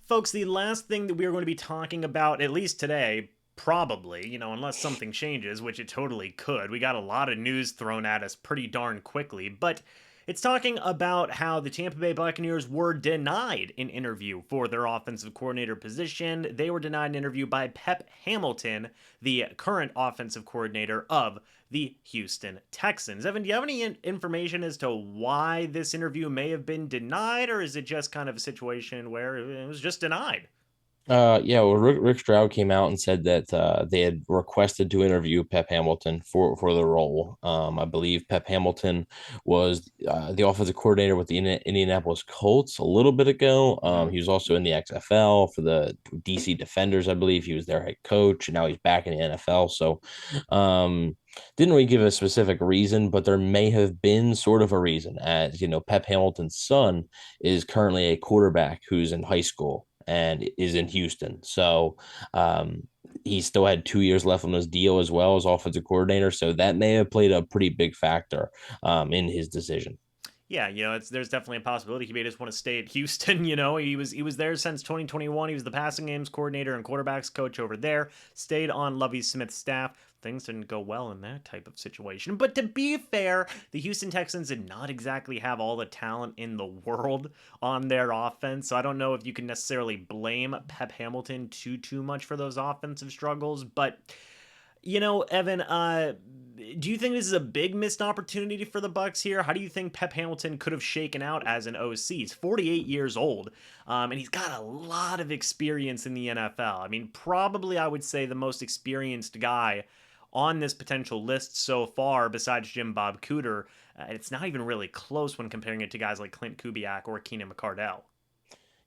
Folks, the last thing that we are going to be talking about, at least today, probably, unless something changes, which it totally could. We got a lot of news thrown at us pretty darn quickly, but it's talking about how the Tampa Bay Buccaneers were denied an interview for their offensive coordinator position. They were denied an interview by Pep Hamilton, the current offensive coordinator of the Houston Texans. Evan, do you have any information as to why this interview may have been denied, or is it just kind of a situation where it was just denied? Yeah, well, Rick Stroud came out and said that they had requested to interview Pep Hamilton for the role. I believe Pep Hamilton was the offensive coordinator with the Indianapolis Colts a little bit ago. Mm-hmm. He was also in the XFL for the DC Defenders, I believe. He was their head coach, and now he's back in the NFL. So, didn't really give a specific reason, but there may have been sort of a reason. As you know, Pep Hamilton's son is currently a quarterback who's in high school and is in Houston. So he still had 2 years left on his deal as well as offensive coordinator. So that may have played a pretty big factor in his decision. Yeah, there's definitely a possibility he may just want to stay at Houston. He was there since 2021. He was the passing games coordinator and quarterbacks coach over there. Stayed on Lovie Smith's staff. Things didn't go well in that type of situation. But to be fair, the Houston Texans did not exactly have all the talent in the world on their offense. So I don't know if you can necessarily blame Pep Hamilton too much for those offensive struggles, but Evan, do you think this is a big missed opportunity for the Bucs here? How do you think Pep Hamilton could have shaken out as an OC? He's 48 years old, and he's got a lot of experience in the NFL. I mean, probably I would say the most experienced guy on this potential list so far, besides Jim Bob Cooter. It's not even really close when comparing it to guys like Clint Kubiak or Keenan McCardell.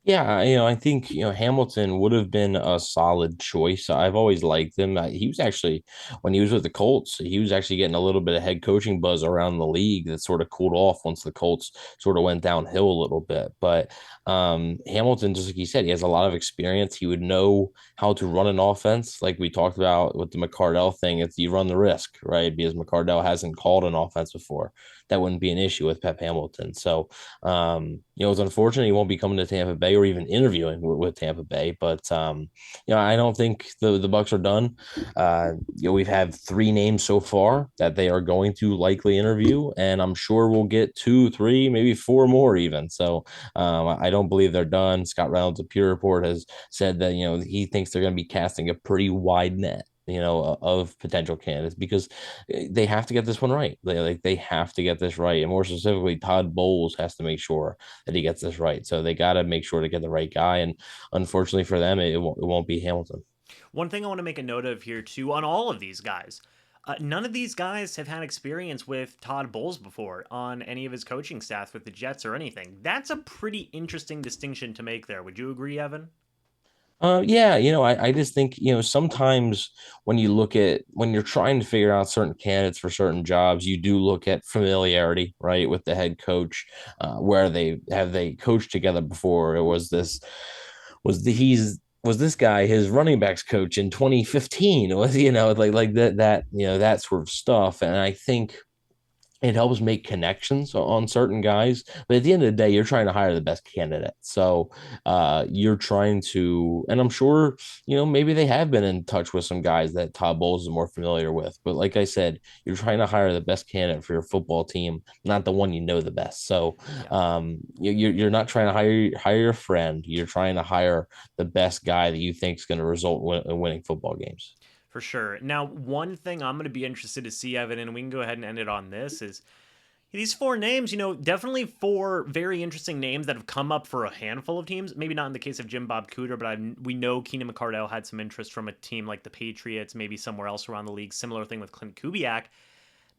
Yeah, I think Hamilton would have been a solid choice. I've always liked him. He was actually when he was with the Colts, he was actually getting a little bit of head coaching buzz around the league that sort of cooled off once the Colts sort of went downhill a little bit. But Hamilton, just like you said, he has a lot of experience. He would know how to run an offense, like we talked about with the McCardell thing. It's you run the risk, right? Because McCardell hasn't called an offense before. That wouldn't be an issue with Pep Hamilton. So it's unfortunate he won't be coming to Tampa Bay or even interviewing with Tampa Bay. But I don't think the Bucs are done. We've had three names so far that they are going to likely interview, and I'm sure we'll get two, three, maybe four more even. So I don't believe they're done. Scott Reynolds of Pure Report has said that he thinks they're going to be casting a pretty wide net of potential candidates because they have to get this one right. They have to get this right, and more specifically, Todd Bowles has to make sure that he gets this right. So they got to make sure to get the right guy. And unfortunately for them, it won't be Hamilton. One thing I want to make a note of here, too, on all of these guys. None of these guys have had experience with Todd Bowles before on any of his coaching staff with the Jets or anything. That's a pretty interesting distinction to make there. Would you agree, Evan? Yeah, I just think, sometimes when you're trying to figure out certain candidates for certain jobs, you do look at familiarity, right, with the head coach, where they coached together before. It was this, was this guy his running backs coach in 2015? It was, like that sort of stuff. And I think it helps make connections on certain guys, but at the end of the day, you're trying to hire the best candidate. So you're trying to, and I'm sure maybe they have been in touch with some guys that Todd Bowles is more familiar with. But like I said, you're trying to hire the best candidate for your football team, not the one the best. So Yeah. you're not trying to hire your friend. You're trying to hire the best guy that you think is going to result in winning football games. For sure. Now, one thing I'm going to be interested to see, Evan, and we can go ahead and end it on this, is these four names, definitely four very interesting names that have come up for a handful of teams. Maybe not in the case of Jim Bob Cooter, but we know Keenan McCardell had some interest from a team like the Patriots, maybe somewhere else around the league. Similar thing with Clint Kubiak.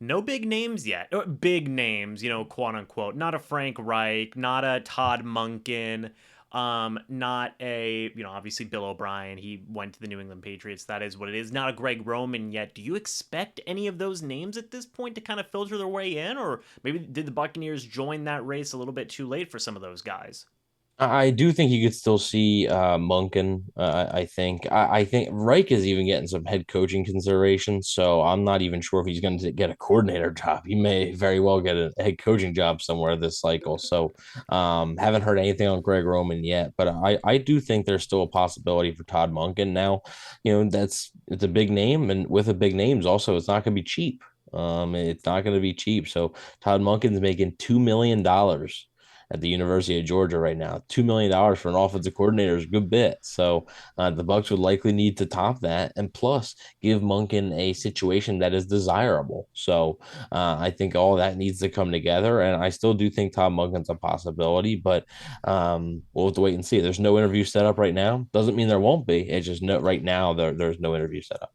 No big names yet. Or big names, quote unquote. Not a Frank Reich, not a Todd Monken, not a, obviously Bill O'Brien. He went to the New England Patriots. That is what it is. Not a Greg Roman yet. Do you expect any of those names at this point to kind of filter their way in? Or maybe did the Buccaneers join that race a little bit too late for some of those guys? I do think you could still see Monken. I think Reich is even getting some head coaching considerations. So I'm not even sure if he's going to get a coordinator job. He may very well get a head coaching job somewhere this cycle. So haven't heard anything on Greg Roman yet, but I do think there's still a possibility for Todd Monken. Now, it's a big name, and with a big names also, it's not going to be cheap. It's not going to be cheap. So Todd Monken's making $2 million at the University of Georgia right now. $2 million for an offensive coordinator is a good bit. So the Bucs would likely need to top that, and plus give Monken a situation that is desirable. So I think all that needs to come together, and I still do think Tom Monken's a possibility, but we'll have to wait and see. There's no interview set up right now. Doesn't mean there won't be. It's just no, right now there's no interview set up.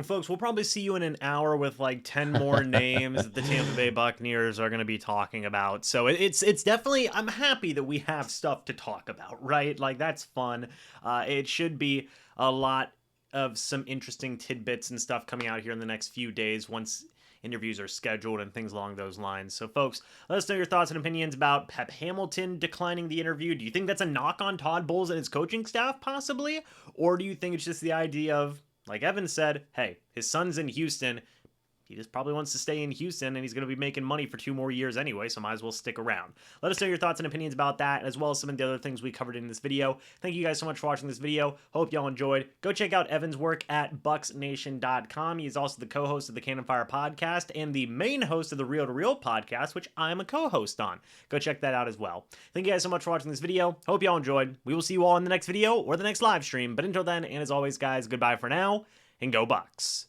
Folks, we'll probably see you in an hour with like 10 more names that the Tampa Bay Buccaneers are going to be talking about. So it's definitely, I'm happy that we have stuff to talk about, right? Like, that's fun. It should be a lot of some interesting tidbits and stuff coming out here in the next few days once interviews are scheduled and things along those lines. So, folks, let us know your thoughts and opinions about Pep Hamilton declining the interview. Do you think that's a knock on Todd Bowles and his coaching staff, possibly? Or do you think it's just the idea of, like Evan said, hey, his son's in Houston. He just probably wants to stay in Houston, and he's going to be making money for 2 more years anyway, so might as well stick around. Let us know your thoughts and opinions about that, as well as some of the other things we covered in this video. Thank you guys so much for watching this video. Hope y'all enjoyed. Go check out Evan's work at BucsNation.com. He is also the co-host of the Cannon Fire podcast and the main host of the Real to Real podcast, which I'm a co-host on. Go check that out as well. Thank you guys so much for watching this video. Hope y'all enjoyed. We will see you all in the next video or the next live stream. But until then, and as always, guys, goodbye for now, and go Bucs.